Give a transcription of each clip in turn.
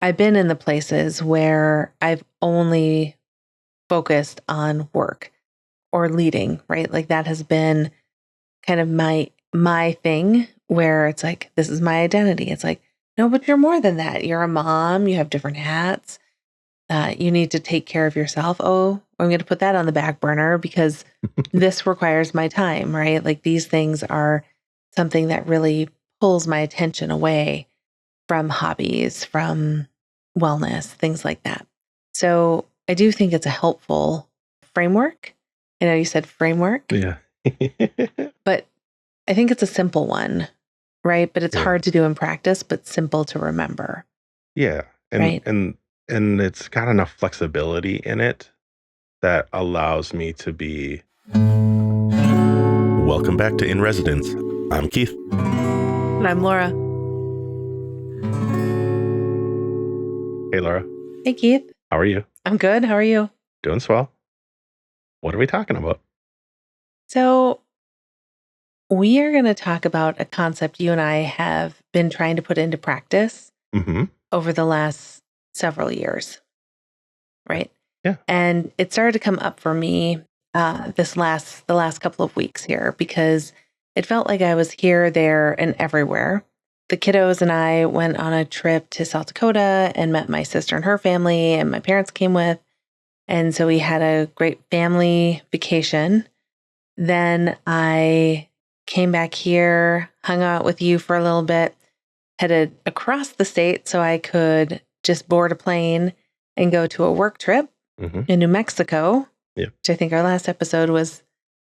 I've been in the places where I've only focused on work or leading, right? Like that has been kind of my thing where it's like, this is my identity. It's like, no, but you're more than that. You're a mom, you have different hats. You need to take care of yourself. Oh, I'm going to put that on the back burner because this requires my time, right? Like these things are something that really pulls my attention away from hobbies, from wellness, things like that. So I do think it's a helpful framework. I know you said framework, Yeah. but I think it's a simple one, right? But it's Yeah. hard to do in practice, but simple to remember. Yeah. And Right. and it's got enough flexibility in it that allows me to be. Welcome back to In Residence. I'm Keith. And I'm Laura. Hey, Laura. Hey, Keith. How are you? I'm good. How are you? Doing swell. What are we talking about? So we are going to talk about a concept you and I have been trying to put into practice over the last several years, right? Yeah. And it started to come up for me the last couple of weeks here because it felt like I was here, there, and everywhere. The kiddos and I went on a trip to South Dakota and met my sister and her family, and my parents came with. And so we had a great family vacation. Then I came back here, hung out with you for a little bit, headed across the state so I could just board a plane and go to a work trip in New Mexico, which I think our last episode was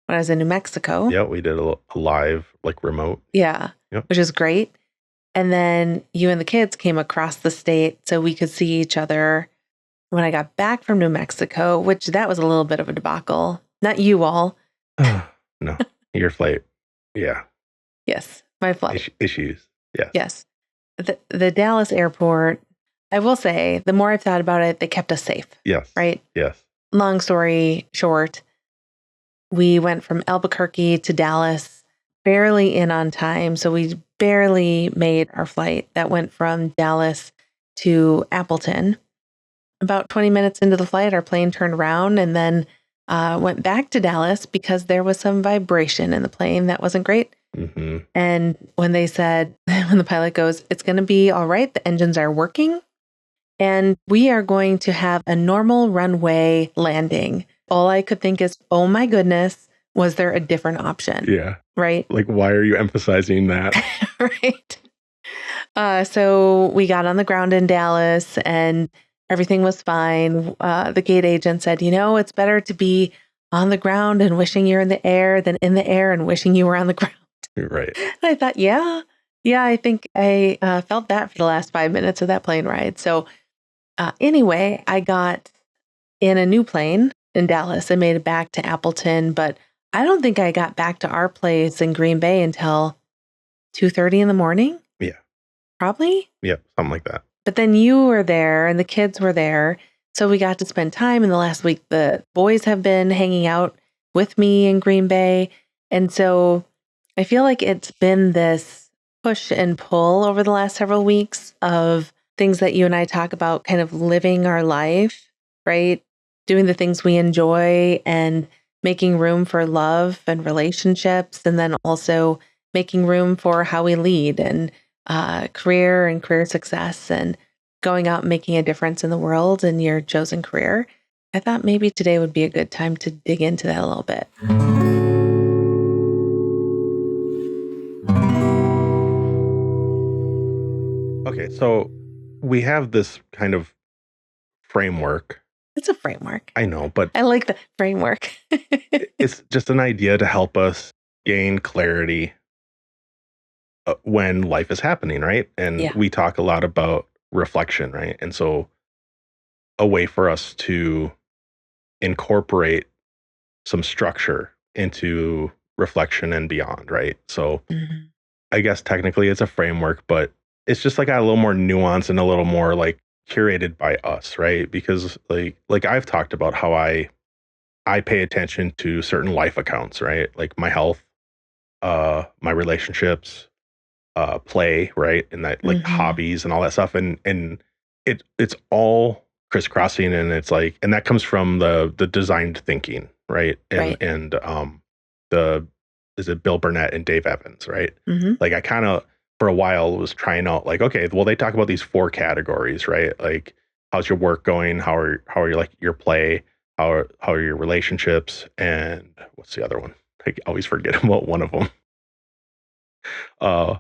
when I was in New Mexico. Yeah, we did a live, like remote. Yeah, which is great. And then you and the kids came across the state so we could see each other when I got back from New Mexico, which that was a little bit of a debacle. Not you all. No, your flight. Yeah. Yes, my flight. Issues. Yes. Yes. The Dallas airport, I will say, the more I've thought about it, they kept us safe. Yes. Right? Yes. Long story short, we went from Albuquerque to Dallas barely in on time. So we barely made our flight that went from Dallas to Appleton. About 20 minutes into the flight, our plane turned around and then went back to Dallas because there was some vibration in the plane that wasn't great. And when they said, when the pilot goes, it's going to be all right, the engines are working, and we are going to have a normal runway landing. All I could think is, oh my goodness, was there a different option? Yeah. Right? Like, why are you emphasizing that? Right. So we got on the ground in Dallas and everything was fine. The gate agent said, it's better to be on the ground and wishing you're in the air than in the air and wishing you were on the ground. Right. And I thought, yeah, I think I felt that for the last 5 minutes of that plane ride. So anyway, I got in a new plane in Dallas and made it back to Appleton, but I don't think I got back to our place in Green Bay until 2:30 in the morning. Yeah. Probably? Yeah, something like that. But then you were there and the kids were there. So we got to spend time in the last week. The boys have been hanging out with me in Green Bay. And so I feel like it's been this push and pull over the last several weeks of things that you and I talk about, kind of living our life, right? Doing the things we enjoy and making room for love and relationships, and then also making room for how we lead and career and career success and going out and making a difference in the world in your chosen career. I thought maybe today would be a good time to dig into that a little bit. Okay, so we have this kind of framework. It's a framework. I know, but I like the framework. It's just an idea to help us gain clarity when life is happening, right? And we talk a lot about reflection, right? And so a way for us to incorporate some structure into reflection and beyond, right? So I guess technically it's a framework, but it's just like got a little more nuance and a little more like curated by us, right? Because like I've talked about how I pay attention to certain life accounts, right? Like my health, my relationships, play, right? And that like hobbies and all that stuff. And it's all crisscrossing, and it's like, and that comes from the designed thinking, right? And the is it Bill Burnett and Dave Evans, right? Mm-hmm. Like I kind of for a while was trying out like, okay, well they talk about these 4 categories, right? Like how's your work going? How are you like your play? How are your relationships? And what's the other one? I always forget about one of them. Uh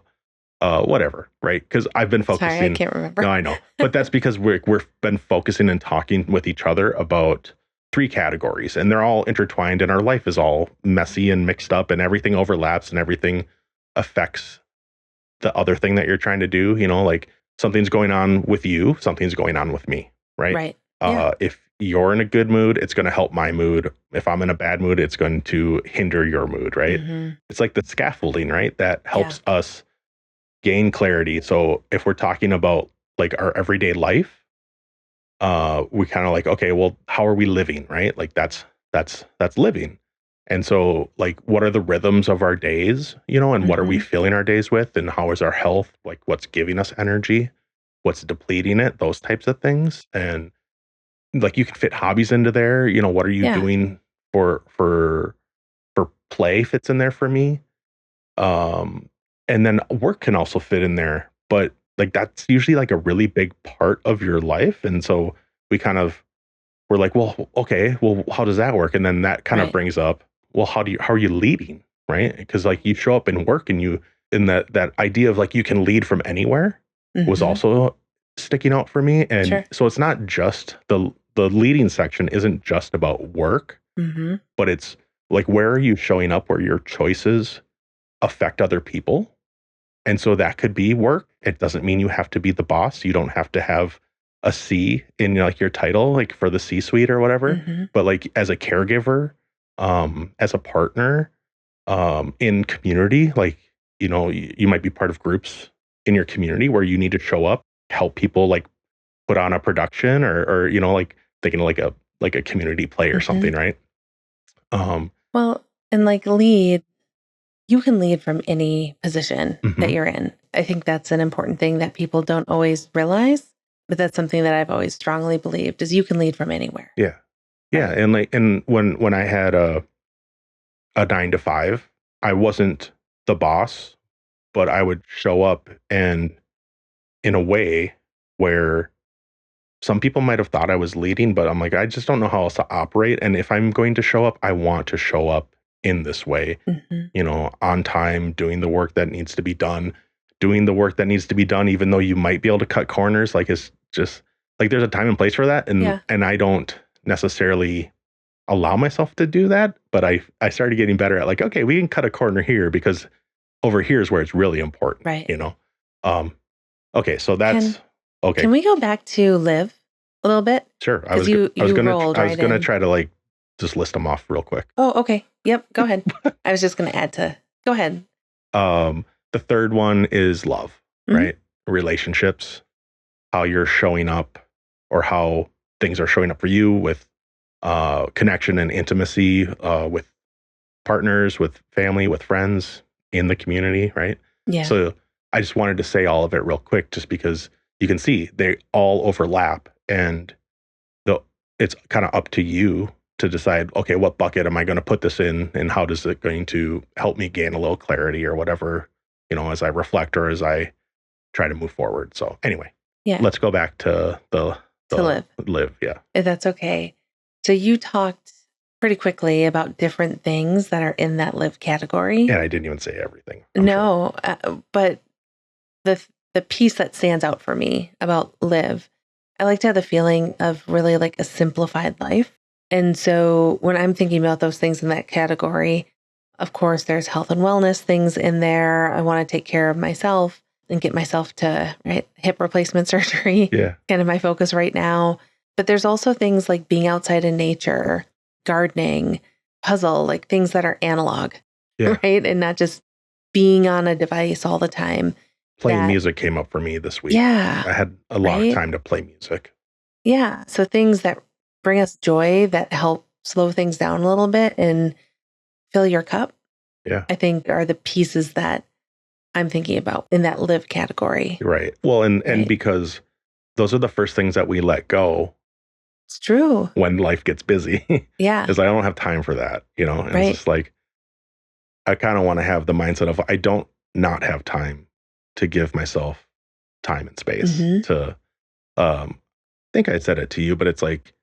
Whatever, right? Because I've been Sorry, I focusing. can't remember. No, I know, but that's because we've been focusing and talking with each other about 3 categories, and they're all intertwined, and our life is all messy and mixed up, and everything overlaps, and everything affects the other thing that you're trying to do. You know, like something's going on with you, something's going on with me, right? Right. Yeah. If you're in a good mood, it's going to help my mood. If I'm in a bad mood, it's going to hinder your mood, right? Mm-hmm. It's like the scaffolding, right? That helps us gain clarity. So if we're talking about like our everyday life, we kind of like, okay, well, how are we living, right? Like that's living. And so like what are the rhythms of our days, you know, and what are we filling our days with, and how is our health, like what's giving us energy, what's depleting it, those types of things. And like you can fit hobbies into there, you know, what are you doing for play fits in there for me. And then work can also fit in there, but like that's usually like a really big part of your life. And so we kind of we're like, well, okay, well, how does that work? And then that kind of brings up, well, how are you leading? Right. Because like you show up in work and you in that idea of like you can lead from anywhere was also sticking out for me. And so it's not just the leading section isn't just about work, but it's like where are you showing up where your choices affect other people. And so that could be work. It doesn't mean you have to be the boss. You don't have to have a C in like your title, like for the C-suite or whatever. But like as a caregiver, as a partner, in community, like, you know, you might be part of groups in your community where you need to show up, help people like put on a production or you know, like thinking like a community play or something, right? Well, and like you can lead from any position that you're in. I think that's an important thing that people don't always realize, but that's something that I've always strongly believed is you can lead from anywhere. Yeah. Yeah. Right? And like, and when I had a 9 to 5, I wasn't the boss, but I would show up and in a way where some people might have thought I was leading, but I'm like, I just don't know how else to operate. And if I'm going to show up, I want to show up in this way, you know, on time, doing the work that needs to be done, even though you might be able to cut corners. Like it's just like there's a time and place for that. And I don't necessarily allow myself to do that, but I started getting better at like, okay, we can cut a corner here because over here is where it's really important, right? You know? Okay, so that's okay. Can we go back to live a little bit? Sure. I was gonna try to like just list them off real quick. Oh, okay. Yep. Go ahead. I was just gonna add to. Go ahead. The third one is love, right? Relationships, how you're showing up, or how things are showing up for you with connection and intimacy with partners, with family, with friends in the community, right? Yeah. So I just wanted to say all of it real quick, just because you can see they all overlap, and it's kind of up to you to decide, okay, what bucket am I going to put this in, and how does it going to help me gain a little clarity or whatever, you know, as I reflect or as I try to move forward. So anyway, let's go back to the to live. Yeah. If that's okay. So you talked pretty quickly about different things that are in that live category. And I didn't even say everything. No, but the piece that stands out for me about live, I like to have the feeling of really like a simplified life. And so when I'm thinking about those things in that category, of course, there's health and wellness things in there. I want to take care of myself and get myself to hip replacement surgery. Yeah. Kind of my focus right now. But there's also things like being outside in nature, gardening, puzzle, like things that are analog, right? And not just being on a device all the time. Playing music came up for me this week. Yeah. I had a lot of time to play music. Yeah. So things that bring us joy, that help slow things down a little bit and fill your cup. Yeah. I think are the pieces that I'm thinking about in that live category. Right. Well, and because those are the first things that we let go. It's true. When life gets busy. Yeah. Because I don't have time for that, and right. It's just like, I kind of want to have the mindset of I don't not have time to give myself time and space to, I think I said it to you, but it's like,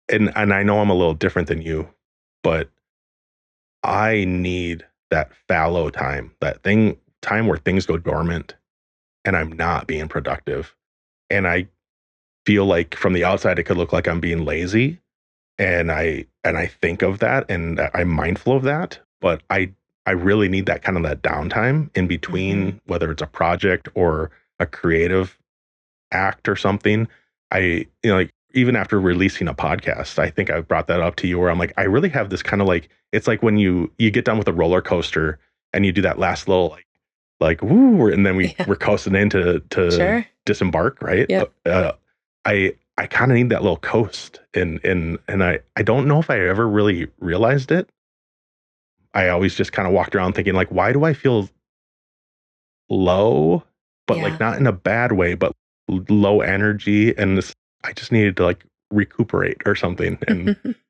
and I know I'm a little different than you, but I need that fallow time, time where things go dormant and I'm not being productive. And I feel like from the outside, it could look like I'm being lazy. And I think of that and I'm mindful of that, but I really need that kind of that downtime in between, whether it's a project or a creative act or something. Like even after releasing a podcast, I think I've brought that up to you where I'm like, I really have this kind of like, it's like when you get done with a roller coaster and you do that last little like woo, and then we're coasting in to Sure. disembark, right? Yep. I kind of need that little coast, and I don't know if I ever really realized it. I always just kind of walked around thinking like, why do I feel low, but like not in a bad way, but low energy, and I just needed to like recuperate or something,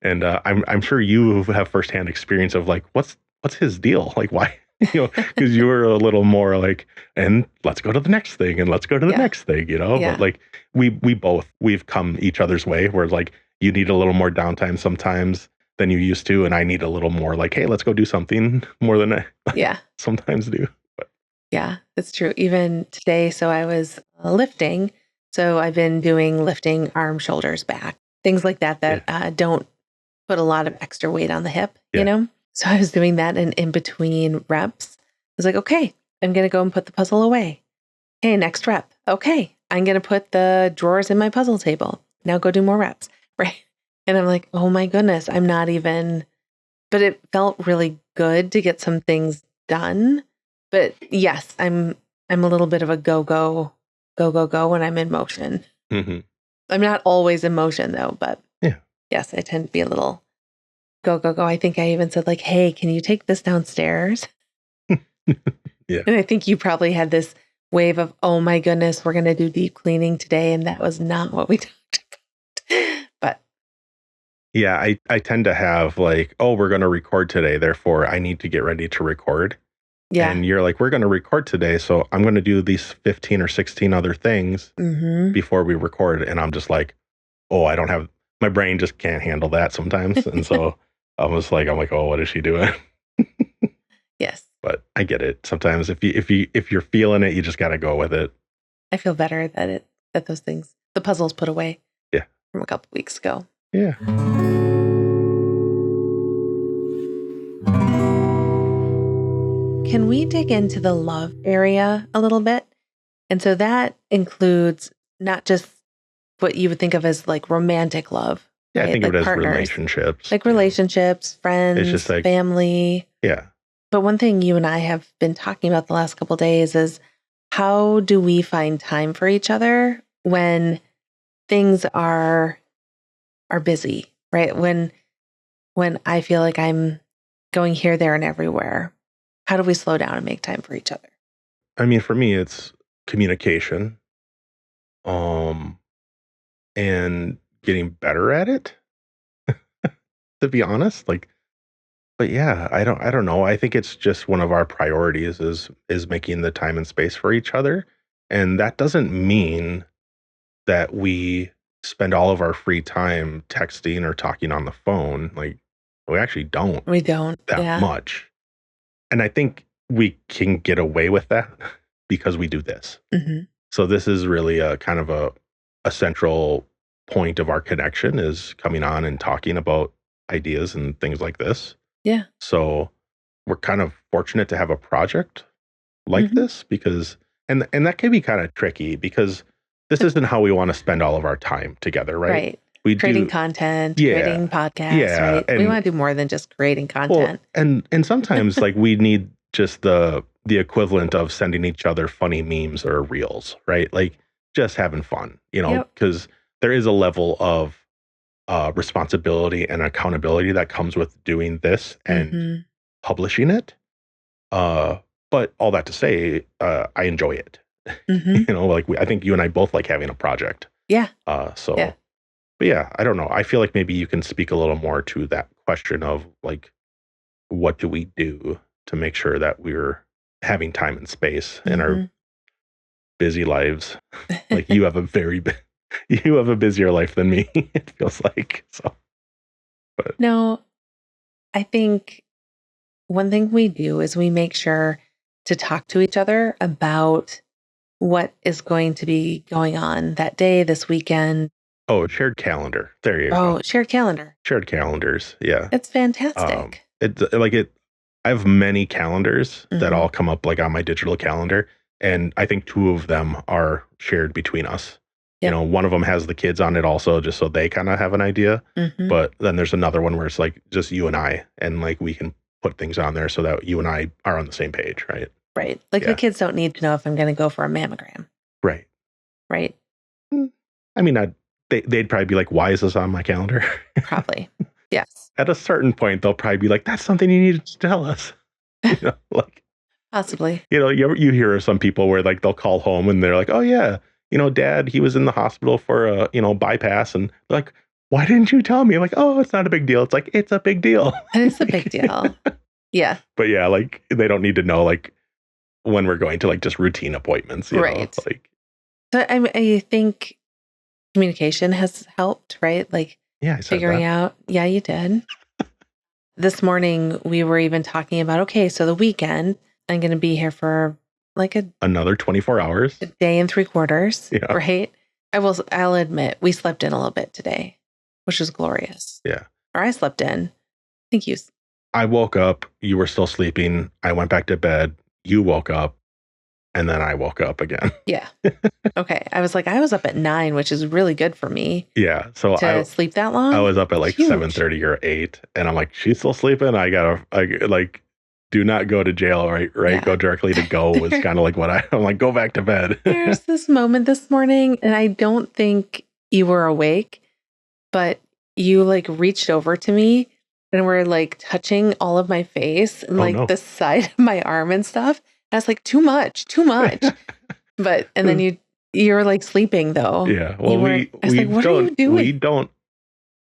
and I'm sure you have firsthand experience of like what's his deal, like why. Because you were a little more like, and let's go to the next thing, and let's go to the next thing, But like we've come each other's way, where like you need a little more downtime sometimes than you used to, and I need a little more like, hey, let's go do something more than I sometimes do. But. Yeah, it's true. Even today, so I was lifting. So I've been doing lifting arm, shoulders, back, things like that don't put a lot of extra weight on the hip, So I was doing that, and in between reps, I was like, okay, I'm going to go and put the puzzle away. Okay, next rep. Okay, I'm going to put the drawers in my puzzle table. Now go do more reps, right? And I'm like, oh my goodness, I'm not even, but it felt really good to get some things done. But yes, I'm a little bit of a go when I'm in motion. Mm-hmm. I'm not always in motion though, but yes, I tend to be a little go. I think I even said like, hey, can you take this downstairs? Yeah. And I think you probably had this wave of, oh my goodness, we're going to do deep cleaning today. And that was not what we talked about. But yeah, I tend to have like, oh, we're going to record today, therefore I need to get ready to record. Yeah. And you're like, we're going to record today, so I'm going to do these 15 or 16 other things before we record. And I'm just like, oh, I don't have, my brain just can't handle that sometimes. And so I'm like, oh, what is she doing? Yes. But I get it. Sometimes if you're feeling it, you just got to go with it. I feel better that those things, the puzzles put away. Yeah. From a couple weeks ago. Yeah. Can we dig into the love area a little bit? And so that includes not just what you would think of as like romantic love. Yeah, right? I think like of it as partners. Relationships. Like relationships, friends, it's just like, family. Yeah. But one thing you and I have been talking about the last couple of days is how do we find time for each other when things are busy, right? When I feel like I'm going here, there, and everywhere. How do we slow down and make time for each other? I mean, for me, it's communication, and getting better at it. To be honest, but yeah, I don't know. I think it's just one of our priorities is making the time and space for each other, and that doesn't mean that we spend all of our free time texting or talking on the phone. Like we actually don't. We don't that much. And I think we can get away with that because we do this. So this is really a kind of a central point of our connection is coming on and talking about ideas and things like this. Yeah. So we're kind of fortunate to have a project like this because, and that can be kind of tricky because this isn't how we want to spend all of our time together, right? Right. Creating content, creating podcasts, right? And we want to do more than just creating content. Well, and sometimes like we need just the equivalent of sending each other funny memes or reels, right? Like just having fun, because there is a level of responsibility and accountability that comes with doing this and publishing it. But all that to say, I enjoy it. Like I think you and I both like having a project. Yeah. So, but yeah, I don't know. I feel like maybe you can speak a little more to that question of like, what do we do to make sure that we're having time and space in our busy lives? Like you have a you have a busier life than me, it feels like. So, but No, I think one thing we do is we make sure to talk to each other about what is going to be going on that day, this weekend. oh, shared calendar. There you go. Oh, shared calendar. Shared calendars. Yeah. It's fantastic. I have many calendars that all come up like on my digital calendar. And I think two of them are shared between us. Yep. You know, one of them has the kids on it also, just so they kind of have an idea. But then there's another one where it's like just you and I, and like we can put things on there so that you and I are on the same page, right? Right. Like the kids don't need to know if I'm going to go for a mammogram. Right. Right. I mean, they'd probably be like, why is this on my calendar? Probably. Yes. At a certain point, they'll probably be like, that's something you need to tell us. You know, like possibly. You know, you hear of some people where like they'll call home and they're like, oh yeah, you know, Dad, he was in the hospital for a, you know, bypass, and they're like, why didn't you tell me? I'm like, oh, it's not a big deal. It's like, it's a big deal. It's a big deal. Yeah. But yeah, like they don't need to know like when we're going to like just routine appointments, you know? Like, so I think communication has helped, right? Like figuring out. Yeah, you did. This morning we were even talking about, okay, so the weekend I'm going to be here for like another 24 hours, a day and 3/4. Yeah. Right. I'll admit we slept in a little bit today, which was glorious. Yeah. Or I slept in. Thank you. I woke up, you were still sleeping. I went back to bed. You woke up. And then I woke up again. Yeah. Okay. I was like, I was up at 9, which is really good for me. Yeah. So to sleep that long. I was up at like 7:30 or 8, and I'm like, she's still sleeping. I like, do not go to jail, right? Yeah. Go directly to go was kind of like what I'm like, go back to bed. There's this moment this morning, and I don't think you were awake, but you like reached over to me and were like touching all of my face and the side of my arm and stuff. I was like, too much. But, and then you're like sleeping though. Yeah. Well, what are you doing? We don't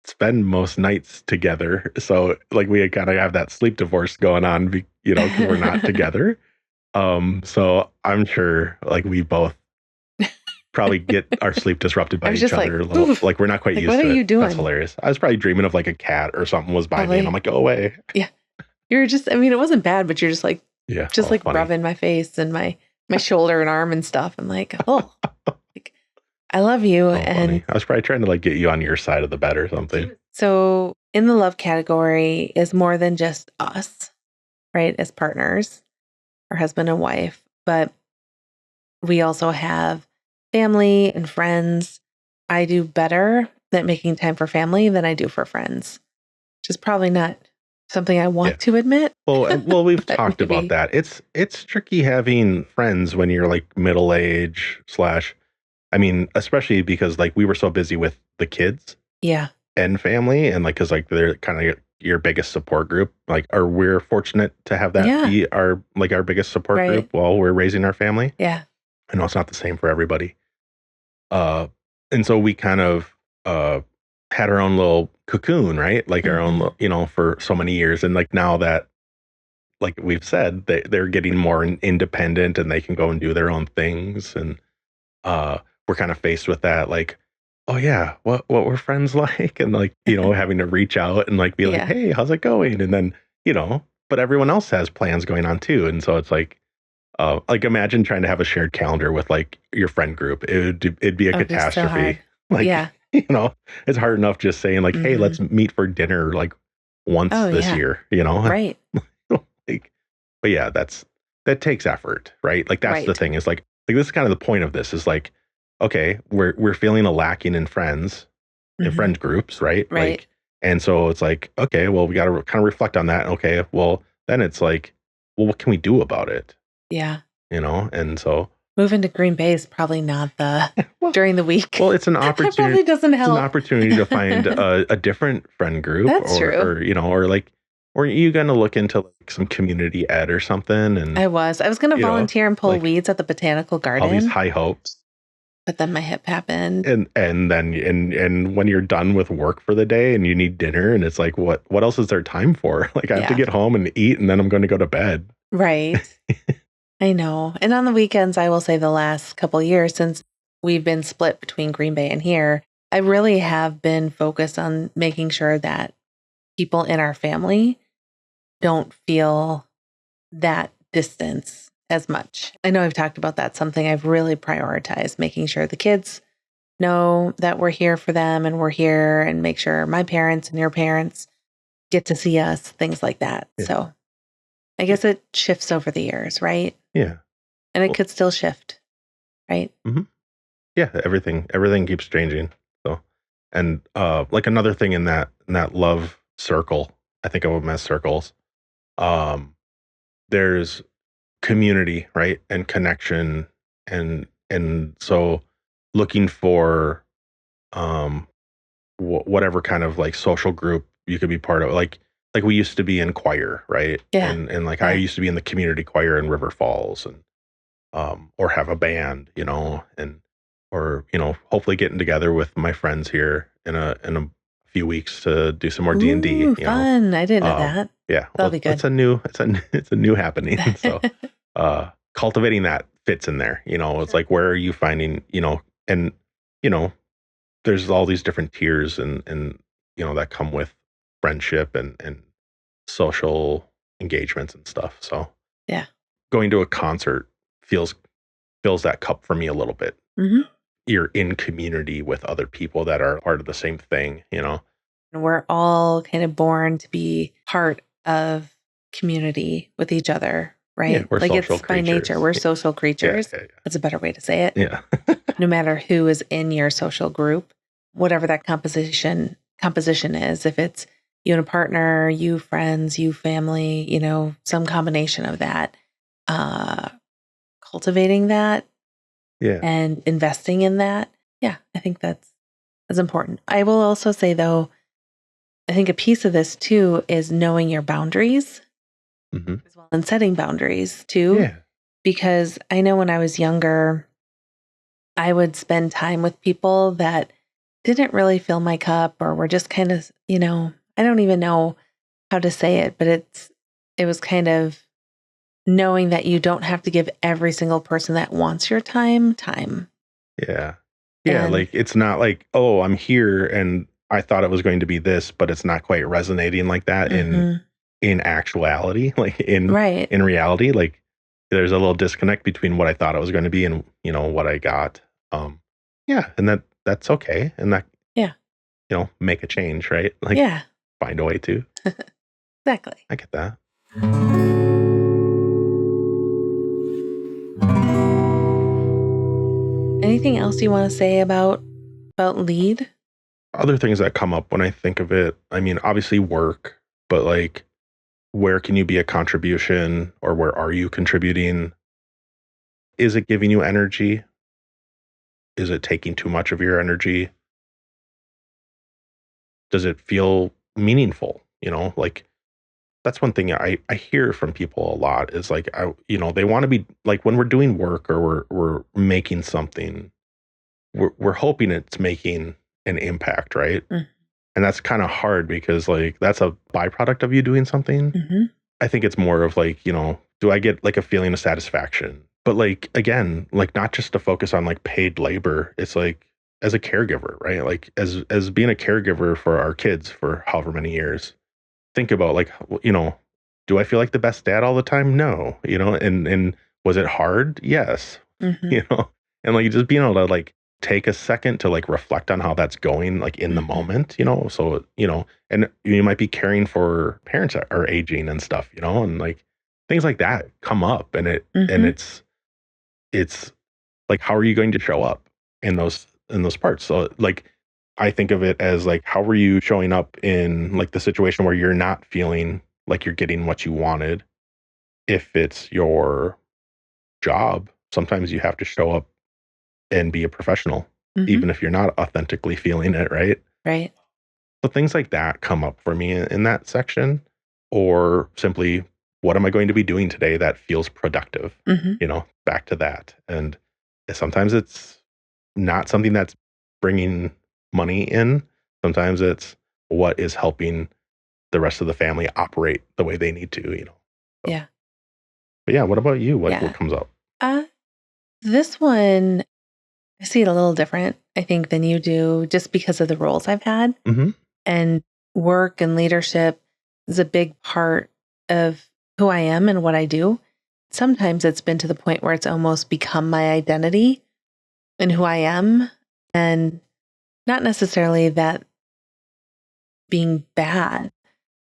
spend most nights together. So like we kind of have that sleep divorce going on, you know, because we're not together. So I'm sure like we both probably get our sleep disrupted by each other. Like we're not quite used to it. What are you doing? That's hilarious. I was probably dreaming of like a cat or something was by me, and I'm like, go away. Yeah. You're just, I mean, it wasn't bad, but you're just like, just like funny. Rubbing my face and my shoulder and arm and stuff. I'm like, oh, like, I love you. And funny. I was probably trying to like get you on your side of the bed or something. So in the love category is more than just us, right? As partners, our husband and wife, but we also have family and friends. I do better at making time for family than I do for friends, which is probably not something I want to admit. Well, we've talked about that. It's tricky having friends when you're like middle age / I mean, especially because like we were so busy with the kids, and family, and like because like they're kind of your biggest support group. Like, or we're fortunate to have that be our biggest support group while we're raising our family. Yeah, I know it's not the same for everybody. And so we kind of had our own little cocoon, right? Like our own, you know, for so many years. And like now that, like we've said, they're getting more independent and they can go and do their own things. And we're kind of faced with that, like, oh yeah, what were friends like? And like, you know, having to reach out and like be like, hey, how's it going? And then, you know, but everyone else has plans going on too. And so it's like imagine trying to have a shared calendar with like your friend group. It'd be a catastrophe. So like, you know, it's hard enough just saying like, hey, let's meet for dinner like once this year, you know? Right. Like, but yeah, that takes effort, right? Like that's the thing is like this is kind of the point of this is like, okay, we're feeling a lacking in friends, in friend groups, right? Right. Like, and so it's like, okay, well, we got to kind of reflect on that. Okay, well, then it's like, well, what can we do about it? Yeah. You know, and so moving to Green Bay is probably not during the week. Well, it's an opportunity. It probably doesn't help. It's an opportunity to find a different friend group. That's true. Or, you know, or are you going to look into like some community ed or something? And I was going to volunteer and pull weeds at the botanical garden. All these high hopes. But then my hip happened. And then when you're done with work for the day and you need dinner and it's like, what else is there time for? Like I have to get home and eat and then I'm going to go to bed. Right. I know. And on the weekends, I will say the last couple of years since we've been split between Green Bay and here, I really have been focused on making sure that people in our family don't feel that distance as much. I know I've talked about that, something I've really prioritized, making sure the kids know that we're here for them and we're here, and make sure my parents and your parents get to see us, things like that. Yeah. So I guess it shifts over the years, right? Yeah. And it could still shift, right? Mm-hmm. Yeah, everything keeps changing. So, and like another thing in that love circle, I think of them as circles. There's community, right, and connection, and so looking for whatever kind of like social group you could be part of, like we used to be in choir, right? Yeah. And like I used to be in the community choir in River Falls, and or have a band, and or hopefully getting together with my friends here in a few weeks to do some more D&D. Fun! I didn't know that. Yeah, that'll be good. It's a new happening. So cultivating that fits in there. It's like, where are you finding, and there's all these different tiers and that come with friendship and social engagements and stuff. So yeah, going to a concert fills that cup for me a little bit. Mm-hmm. You're in community with other people that are part of the same thing, We're all kind of born to be part of community with each other, right? Yeah, we're like social it's by nature. creatures. We're social creatures. Yeah. That's a better way to say it. Yeah. No matter who is in your social group, whatever that composition is, if it's you and a partner, you friends, you family, some combination of that, cultivating that, and investing in that. Yeah, I think that's important. I will also say, though, I think a piece of this too is knowing your boundaries, as well, and setting boundaries too. Yeah. Because I know when I was younger, I would spend time with people that didn't really fill my cup, or were just kind of, I don't even know how to say it, but it was kind of knowing that you don't have to give every single person that wants your time. Yeah. Yeah. And like, it's not like, oh, I'm here and I thought it was going to be this, but it's not quite resonating like that in actuality, like in reality. Like, there's a little disconnect between what I thought it was going to be and, what I got. Yeah. And that's okay. And that, make a change, right? Like, find a way to. Exactly. I get that. Anything else you want to say about lead? Other things that come up when I think of it, I mean, obviously work, but like, where can you be a contribution, or where are you contributing? Is it giving you energy? Is it taking too much of your energy? Does it feel meaningful? Like, that's one thing I hear from people a lot is like, they want to be like, when we're doing work or we're making something, we're hoping it's making an impact, right? And that's kind of hard because like, that's a byproduct of you doing something. I think it's more of like, do I get like a feeling of satisfaction? But like, again, like, not just to focus on like paid labor. It's like, as a caregiver, right? Like, as being a caregiver for our kids for however many years, think about like, do I feel like the best dad all the time? No, and was it hard? Yes. And like, just being able to like take a second to like reflect on how that's going, like in the moment, so, and you might be caring for parents that are aging and stuff, and like things like that come up, and and it's like, how are you going to show up in those parts? So like, I think of it as like, how are you showing up in like the situation where you're not feeling like you're getting what you wanted? If it's your job, sometimes you have to show up and be a professional, even if you're not authentically feeling it, right? Right. So things like that come up for me in that section, or simply, what am I going to be doing today that feels productive? Back to that. And sometimes it's not something that's bringing money in. Sometimes it's what is helping the rest of the family operate the way they need to, So. Yeah. But yeah, what about you? What comes up? This one, I see it a little different, I think, than you do, just because of the roles I've had. Mm-hmm. And work and leadership is a big part of who I am and what I do. Sometimes it's been to the point where it's almost become my identity and who I am. And not necessarily that being bad,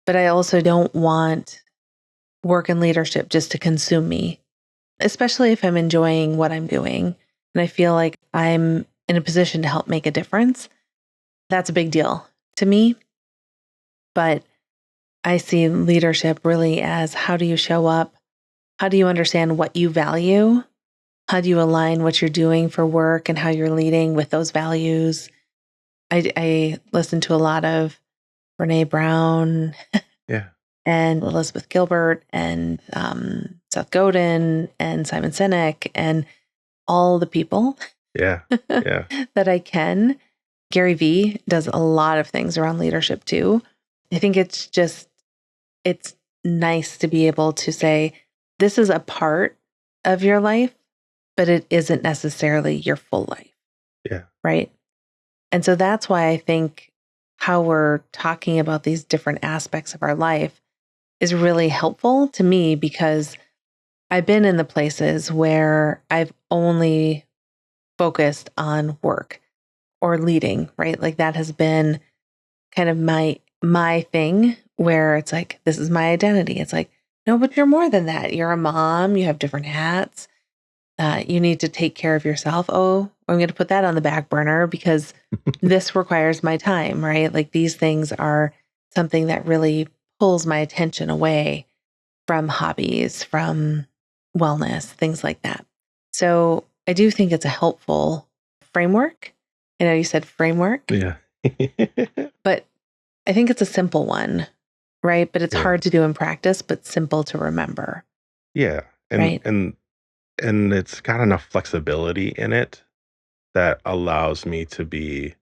but I also don't want work and leadership just to consume me, especially if I'm enjoying what I'm doing and I feel like I'm in a position to help make a difference. That's a big deal to me. But I see leadership really as, how do you show up? How do you understand what you value? How do you align what you're doing for work and how you're leading with those values? I listen to a lot of Brene Brown Yeah. and Elizabeth Gilbert and Seth Godin and Simon Sinek and all the people Yeah. that I can. Gary Vee does a lot of things around leadership too. I think it's nice to be able to say, this is a part of your life, but it isn't necessarily your full life. Yeah. Right. And so that's why I think how we're talking about these different aspects of our life is really helpful to me, because I've been in the places where I've only focused on work or leading, right? Like that has been kind of my thing, where it's like, this is my identity. It's like, no, but you're more than that. You're a mom, you have different hats. You need to take care of yourself. Oh, I'm going to put that on the back burner because this requires my time, right? Like these things are something that really pulls my attention away from hobbies, from wellness, things like that. So I do think it's a helpful framework. I know you said framework. Yeah. But I think it's a simple one, right? But it's hard to do in practice, but simple to remember. Yeah. And right? and it's got enough flexibility in it that allows me to be,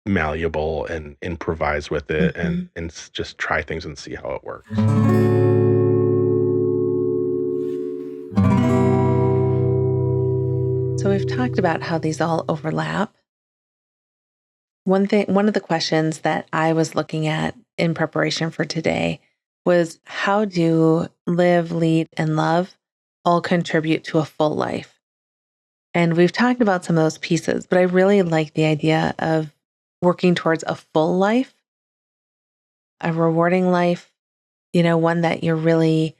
malleable and improvise with it and just try things and see how it works. So we've talked about how these all overlap. One of the questions that I was looking at in preparation for today was, how do live, lead, and love all contribute to a full life? And we've talked about some of those pieces, but I really like the idea of working towards a full life, a rewarding life, one that you're really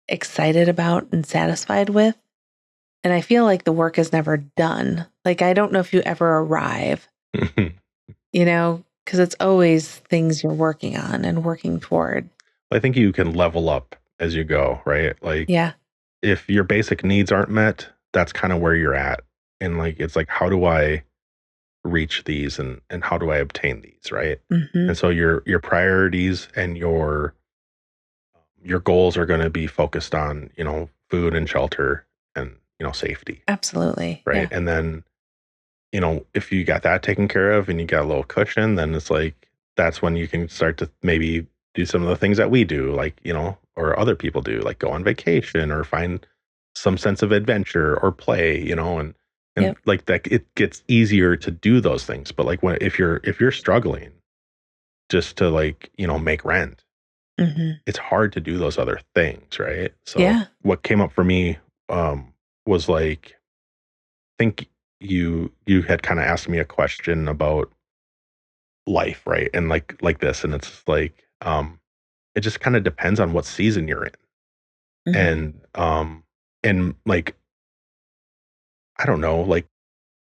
excited about and satisfied with. And I feel like the work is never done. Like, I don't know if you ever arrive, because it's always things you're working on and working toward. I think you can level up as you go, right? Like, yeah. If your basic needs aren't met, that's kind of where you're at. And like, it's like, how do I reach these and how do I obtain these, right? Mm-hmm. And so your priorities and your goals are going to be focused on, food and shelter and, safety. Absolutely. Right. Yeah. And then, if you got that taken care of and you got a little cushion, then it's like, that's when you can start to maybe do some of the things that we do, like, or other people do, like go on vacation or find some sense of adventure or play, and Yep. like that, it gets easier to do those things. But like if you're struggling just to like, make rent, it's hard to do those other things. Right. So what came up for me, was like, I think you had kind of asked me a question about life, right? And like this, and it's like, it just kind of depends on what season you're in. And like, I don't know, like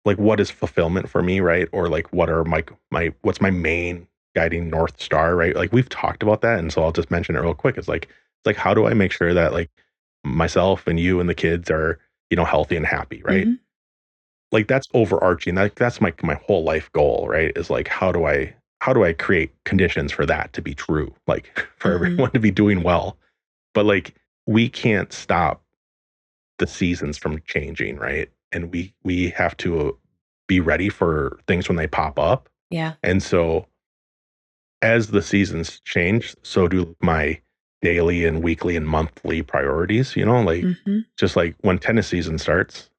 what is fulfillment for me, right? Or like what are what's my main guiding north star, right? Like we've talked about that, and so I'll just mention it real quick. It's like how do I make sure that like myself and you and the kids are, healthy and happy, right? Like that's overarching. That's my whole life goal, right? Is like how do I create conditions for that to be true, like for everyone to be doing well. But like we can't stop the seasons from changing, right? and we have to be ready for things when they pop up. Yeah. And so as the seasons change, so do my daily and weekly and monthly priorities, like just like when tennis season starts,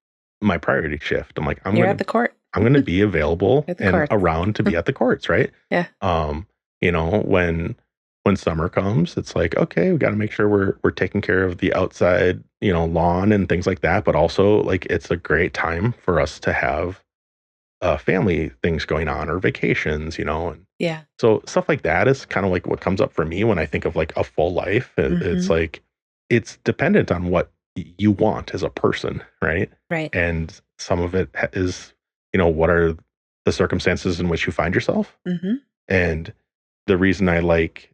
my priority shift. I'm like, You're at the court. I'm going to be available At the and courts. around to be at the courts, right? Yeah. When summer comes, it's like, okay, we got to make sure we're taking care of the outside, lawn and things like that. But also, like, it's a great time for us to have family things going on or vacations, and Yeah. so stuff like that is kind of like what comes up for me when I think of like a full life. It's like it's dependent on what you want as a person, right? Right. And some of it is, what are the circumstances in which you find yourself? And the reason I like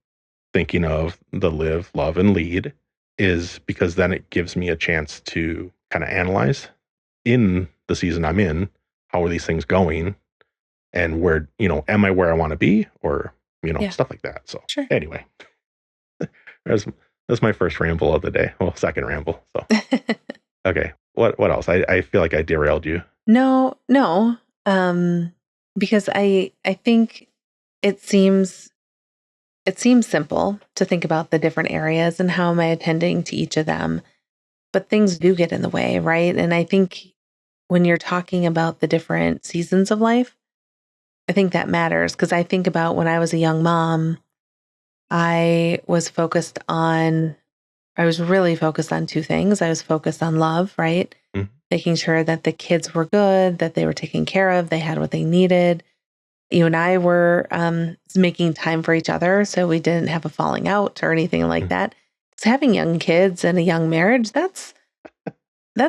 thinking of the live, love, and lead is because then it gives me a chance to kind of analyze in the season I'm in, how are these things going? And where, am I where I want to be, or, stuff like that. So anyway, that's my first ramble of the day. Well, second ramble. So, okay. What else? I feel like I derailed you. No. Because I think it seems simple to think about the different areas and how am I attending to each of them, but things do get in the way, right? And I think when you're talking about the different seasons of life, I think that matters because I think about when I was a young mom, I was really focused on two things. I was focused on love, right? Making sure that the kids were good, that they were taken care of, they had what they needed. You and I were making time for each other, so we didn't have a falling out or anything like that. Because having young kids and a young marriage, that's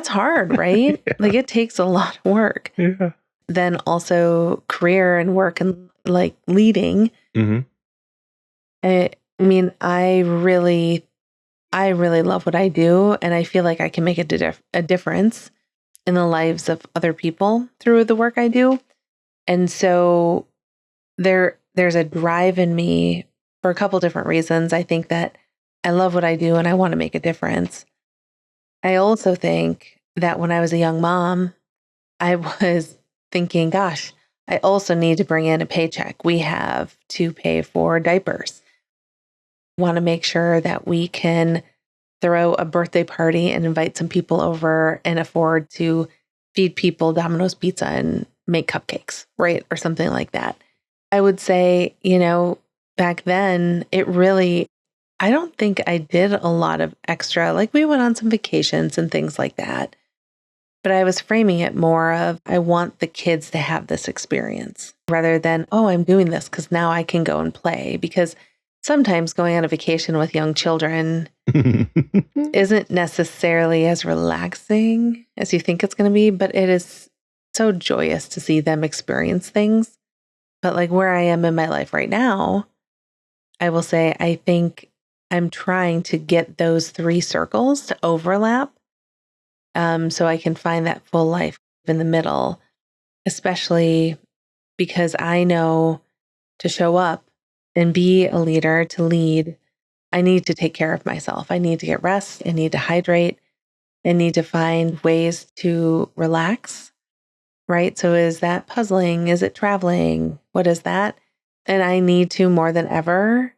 hard, right? Yeah. Like it takes a lot of work. Yeah. Then also career and work and like leading. I mean, I really love what I do, and I feel like I can make a difference in the lives of other people through the work I do. And so there's a drive in me for a couple different reasons. I think that I love what I do and I want to make a difference. I also think that when I was a young mom, I was thinking, gosh, I also need to bring in a paycheck. We have to pay for diapers. Want to make sure that we can throw a birthday party and invite some people over and afford to feed people Domino's pizza and make cupcakes, right? Or something like that. I would say, back then, I don't think I did a lot of extra, like we went on some vacations and things like that. But I was framing it more of, I want the kids to have this experience rather than, oh, I'm doing this because now I can go and play. Because sometimes going on a vacation with young children isn't necessarily as relaxing as you think it's going to be, but it is so joyous to see them experience things. But like where I am in my life right now, I will say I think I'm trying to get those three circles to overlap so I can find that full life in the middle, especially because I know to show up and be a leader, to lead, I need to take care of myself. I need to get rest. I need to hydrate. I need to find ways to relax, right? So is that puzzling? Is it traveling? What is that? And I need to more than ever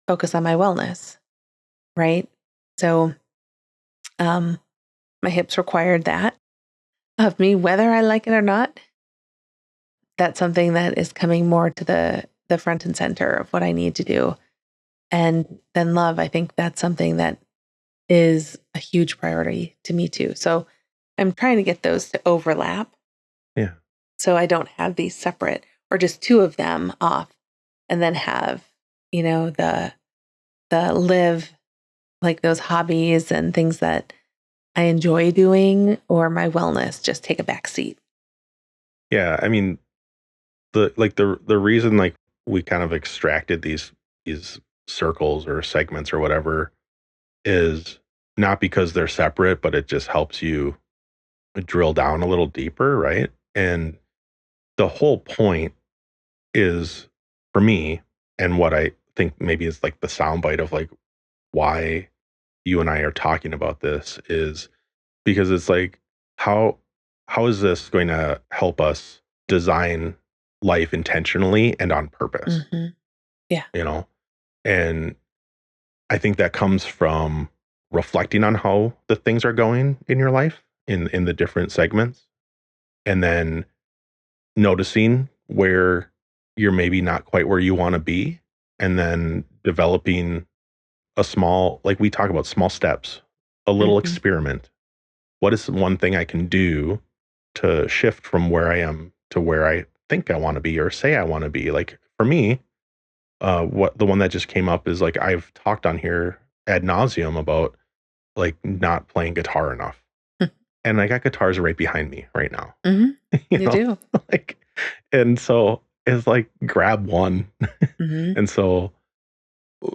focus on my wellness, right? So my hips required that of me, whether I like it or not. That's something that is coming more to the front and center of what I need to do. And then love, I think that's something that is a huge priority to me too. So I'm trying to get those to overlap. Yeah. So I don't have these separate or just two of them off and then have, the live, like those hobbies and things that I enjoy doing or my wellness just take a back seat. Yeah. I mean, the reason like we kind of extracted these circles or segments or whatever is not because they're separate, but it just helps you drill down a little deeper, right? And the whole point is for me, and what I think maybe is like the soundbite of like why you and I are talking about this is because it's like how how is this going to help us design life intentionally and on purpose? Yeah. And I think that comes from reflecting on how the things are going in your life in the different segments, and then noticing where you're maybe not quite where you want to be, and then developing a small, like we talk about small steps, a little experiment. What is one thing I can do to shift from where I am to where I think I want to be or say I want to be? Like for me, what the one that just came up is like I've talked on here ad nauseum about like not playing guitar enough. And I got guitars right behind me right now. You do. Like, and so it's like grab one. And so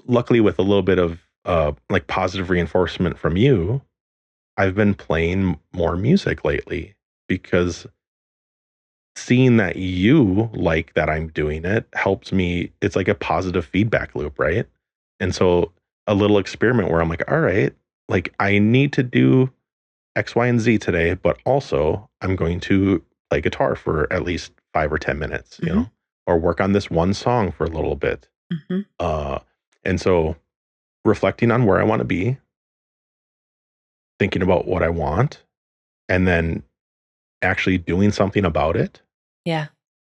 luckily with a little bit of like positive reinforcement from you, I've been playing more music lately because seeing that you like that I'm doing it helps me. It's like a positive feedback loop, right? And so a little experiment where I'm like, all right, like I need to do X, Y, and Z today, but also I'm going to play guitar for at least 5 or 10 minutes, or work on this one song for a little bit. Uh, and so reflecting on where I want to be, thinking about what I want, and then actually doing something about it. Yeah.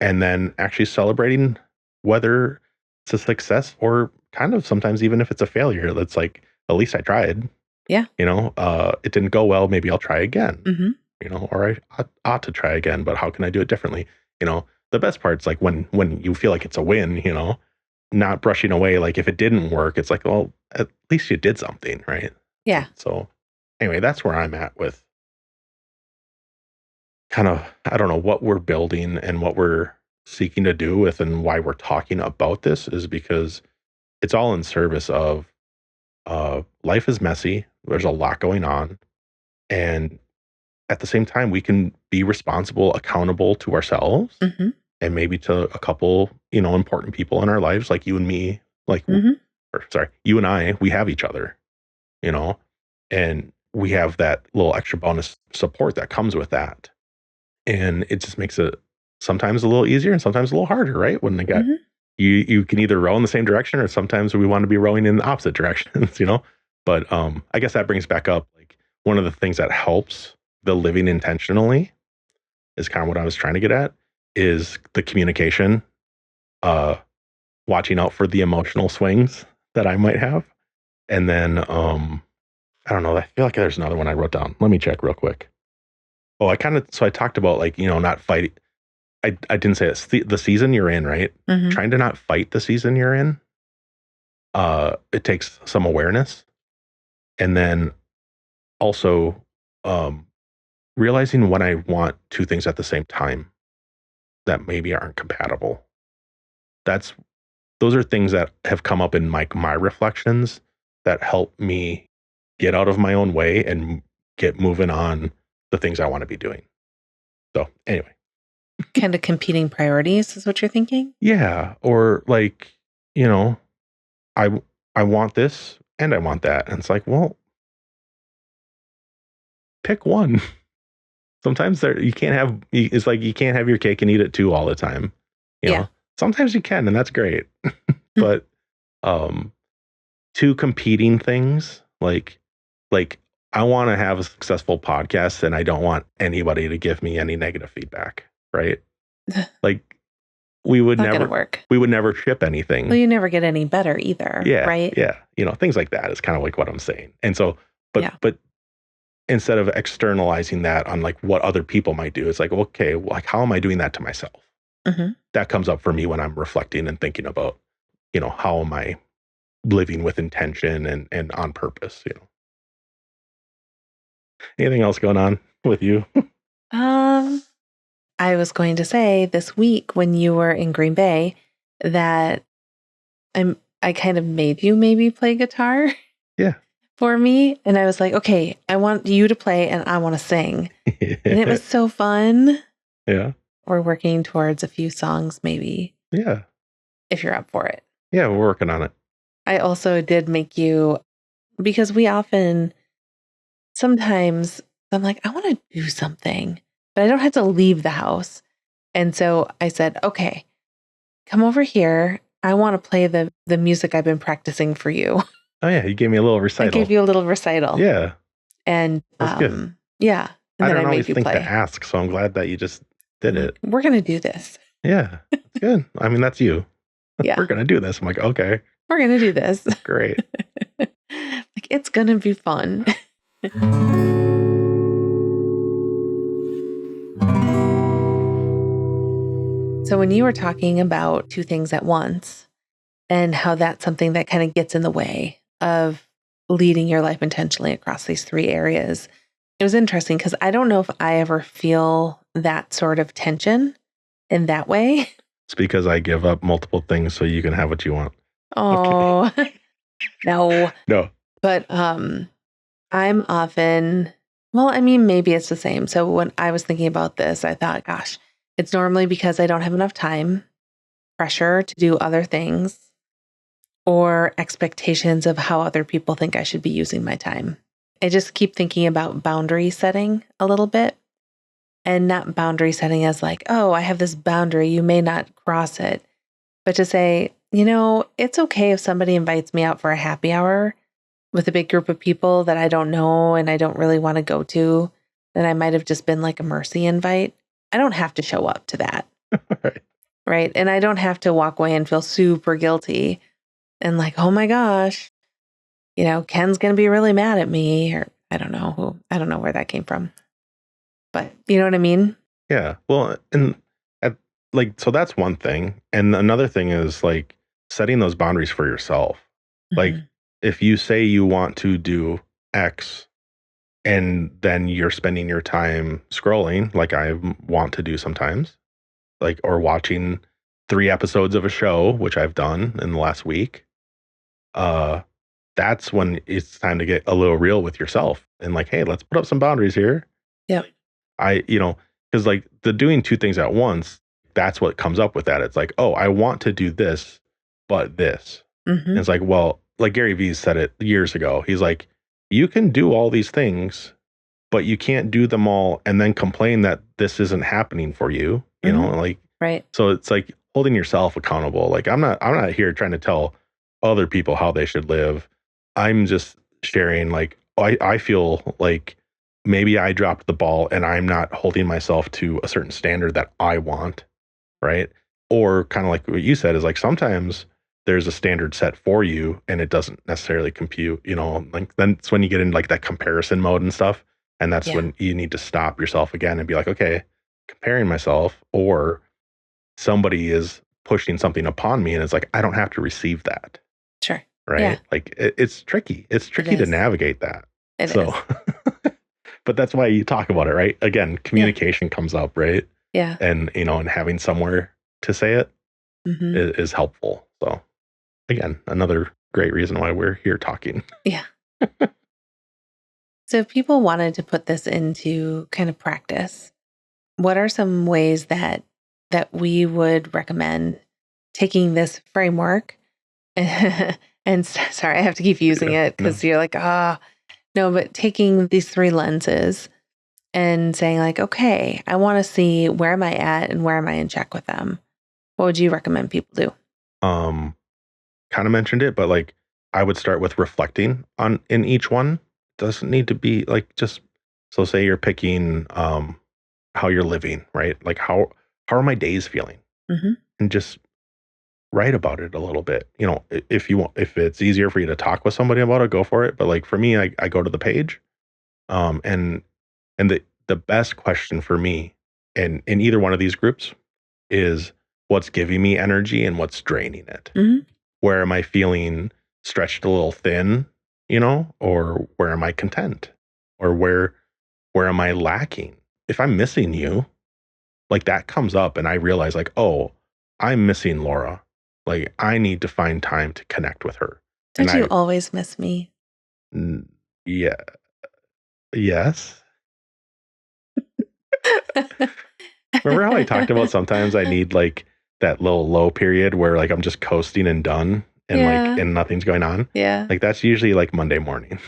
And then actually celebrating whether it's a success or kind of sometimes even if it's a failure, that's like, at least I tried. Yeah. It didn't go well. Maybe I'll try again, or I ought to try again, but how can I do it differently? The best part's like when you feel like it's a win, not brushing away. Like if it didn't work, it's like, well, at least you did something, right? Yeah. So anyway, that's where I'm at with kind of, I don't know what we're building and what we're seeking to do with and why we're talking about this is because it's all in service of life is messy. There's a lot going on. And at the same time, we can be responsible, accountable to ourselves and maybe to a couple, important people in our lives, like you and me, like, or sorry, you and I, we have each other, and we have that little extra bonus support that comes with that. And it just makes it sometimes a little easier and sometimes a little harder, right? When they got you can either row in the same direction or sometimes we want to be rowing in the opposite directions, But I guess that brings back up like one of the things that helps the living intentionally is kind of what I was trying to get at is the communication, watching out for the emotional swings that I might have. And then I don't know, I feel like there's another one I wrote down. Let me check real quick. Oh, I talked about like, not fighting. I didn't say it's the season you're in, right? Trying to not fight the season you're in. It takes some awareness. And then also realizing when I want two things at the same time that maybe aren't compatible. Those are things that have come up in my reflections that help me get out of my own way and get moving on the things I want to be doing. So anyway. Kind of competing priorities is what you're thinking? Yeah. Or like, I want this and I want that. And it's like, well, pick one. Sometimes you can't have, it's like you can't have your cake and eat it too all the time. Sometimes you can, and that's great. But two competing things, like I want to have a successful podcast and I don't want anybody to give me any negative feedback, right? Like we would never work. We would never ship anything. Well, you never get any better either, right? Yeah. Things like that is kind of like what I'm saying. And so, but instead of externalizing that on like what other people might do, it's like, okay, well, like how am I doing that to myself? That comes up for me when I'm reflecting and thinking about, how am I living with intention and on purpose, Anything else going on with you? I was going to say this week when you were in Green Bay that I kind of made you maybe play guitar. Yeah. For me. And I was like, okay, I want you to play and I want to sing. And it was so fun. Yeah. We're working towards a few songs maybe. Yeah. If you're up for it. Yeah, we're working on it. I also did make you, because sometimes I'm like, I want to do something, but I don't have to leave the house. And so I said, okay, come over here. I want to play the music I've been practicing for you. Oh yeah, you gave me a little recital. I gave you a little recital. Yeah. And that's good. Yeah. And I then don't I always made you think play. to ask, so I'm glad that you just did it. We're gonna do this. Yeah, it's good. I mean, that's you. Yeah. We're gonna do this. I'm like, okay. We're gonna do this. Great. Like, it's gonna be fun. So when you were talking about two things at once and how that's something that kind of gets in the way of leading your life intentionally across these three areas, it was interesting because I don't know if I ever feel that sort of tension in that way. It's because I give up multiple things so you can have what you want. Oh, no. No. But I'm often, well, I mean, maybe it's the same. So when I was thinking about this, I thought, gosh, it's normally because I don't have enough time, pressure to do other things, or expectations of how other people think I should be using my time. I just keep thinking about boundary setting a little bit, and not boundary setting as like, oh, I have this boundary, you may not cross it, but to say, it's okay if somebody invites me out for a happy hour with a big group of people that I don't know and I don't really want to go to, then I might have just been like a mercy invite. I don't have to show up to that. Right. And I don't have to walk away and feel super guilty and like, oh my gosh, Ken's going to be really mad at me, or I don't know where that came from. But you know what I mean? Yeah. Well, and so that's one thing. And another thing is like setting those boundaries for yourself. Mm-hmm. Like if you say you want to do X and then you're spending your time scrolling, like I want to do sometimes, like, or watching 3 episodes of a show, which I've done in the last week, that's when it's time to get a little real with yourself and like, hey, let's put up some boundaries here. Yeah. Because like the doing 2 things at once, that's what comes up with that. It's like, oh, I want to do this, but this. Mm-hmm. And it's like, well, like Gary Vee said it years ago. He's like, you can do all these things, but you can't do them all and then complain that this isn't happening for you. You know, like, right. So it's like holding yourself accountable. Like I'm not here trying to tell other people how they should live. I'm just sharing like, I feel like maybe I dropped the ball and I'm not holding myself to a certain standard that I want. Right. Or kind of like what you said is like, sometimes there's a standard set for you and it doesn't necessarily compute, like then it's when you get into like that comparison mode and stuff. And that's when you need to stop yourself again and be like, okay, comparing myself, or somebody is pushing something upon me and it's like, I don't have to receive that. Sure. Right. Yeah. Like it's tricky. It's tricky to navigate that. It is. But that's why you talk about it, right? Again, communication comes up, right? Yeah. And, and having somewhere to say it is helpful. So again, another great reason why we're here talking. Yeah. So if people wanted to put this into kind of practice, what are some ways that we would recommend taking this framework? And sorry, I have to keep using it because you're like, no, but taking these 3 lenses and saying like, okay, I want to see where am I at and where am I in check with them. What would you recommend people do? Kind of mentioned it, but like I would start with reflecting in each one. Doesn't need to be like just, so say you're picking how you're living, right? Like how are my days feeling? Mm-hmm. And just write about it a little bit. If you want, if it's easier for you to talk with somebody about it, go for it. But like for me, I go to the page, and the best question for me in either one of these groups is what's giving me energy and what's draining it. Mm-hmm. Where am I feeling stretched a little thin, or where am I content, or where am I lacking? If I'm missing you, like that comes up and I realize like, oh, I'm missing Laura. Like I need to find time to connect with her. Don't you always miss me? Yeah. Yes. Remember how I talked about sometimes I need like that little low period where like I'm just coasting and done and like and nothing's going on? Yeah. Like that's usually like Monday morning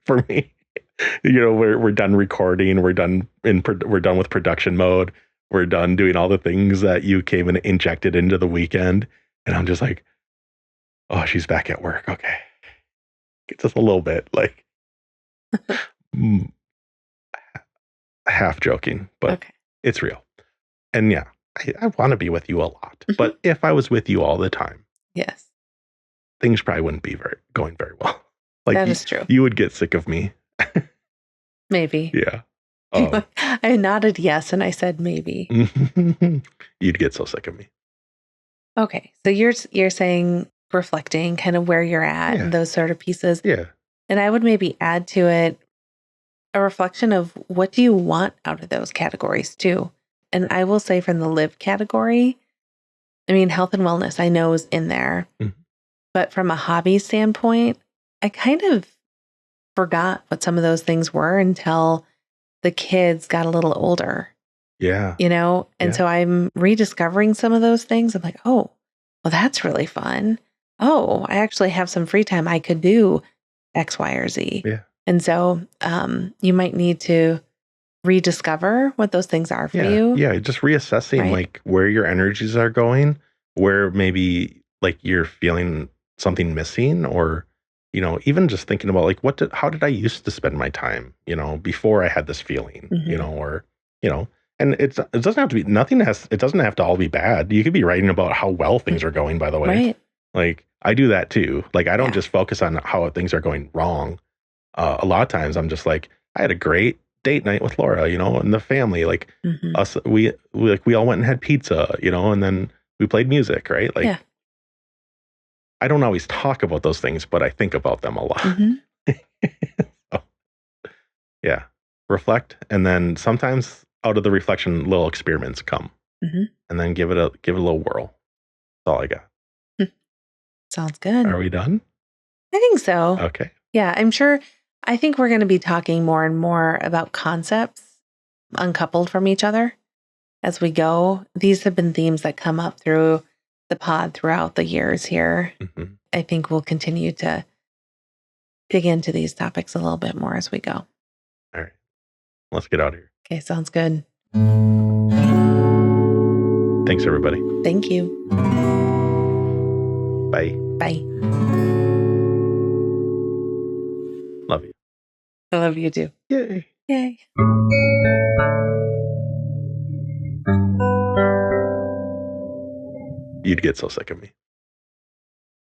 for me. we're done recording, we're done with production mode, we're done doing all the things that you came and injected into the weekend, and I'm just like, oh, she's back at work. Okay, just a little bit, like, half joking, but it's real. And yeah, I want to be with you a lot, but if I was with you all the time, yes, things probably wouldn't be going very well. Like, that is true. You would get sick of me. Maybe. Yeah. I nodded yes, and I said maybe. You'd get so sick of me. Okay, so you're saying reflecting, kind of where you're at, and those sort of pieces. Yeah. And I would maybe add to it a reflection of what do you want out of those categories too. And I will say from the live category, I mean, health and wellness, I know is in there. But from a hobby standpoint, I kind of forgot what some of those things were until the kids got a little older. Yeah. And so I'm rediscovering some of those things. I'm like, oh, well, that's really fun. Oh, I actually have some free time. I could do X, Y, or Z. Yeah. And so you might need to rediscover what those things are for you. Yeah, just reassessing like where your energies are going, where maybe like you're feeling something missing, or even just thinking about like how did I used to spend my time, before I had this feeling, or and it doesn't have to be it doesn't have to all be bad. You could be writing about how well things are going, by the way. Right. Like I do that too. Like I don't just focus on how things are going wrong. A lot of times I'm just like, I had a great date night with Laura, and the family, like we all went and had pizza, and then we played music, right? Like I don't always talk about those things, but I think about them a lot. So, yeah. Reflect, and then sometimes out of the reflection, little experiments come, and then give it a little whirl. That's all I got. Sounds good. Are we done? I think so. Okay. Yeah, I'm sure. I think we're going to be talking more and more about concepts uncoupled from each other as we go. These have been themes that come up through the pod throughout the years here. I think we'll continue to dig into these topics a little bit more as we go. All right. Let's get out of here. Okay, sounds good. Thanks, everybody. Thank you. Bye. Bye. Love you. I love you too. Yay. Yay. You'd get so sick of me.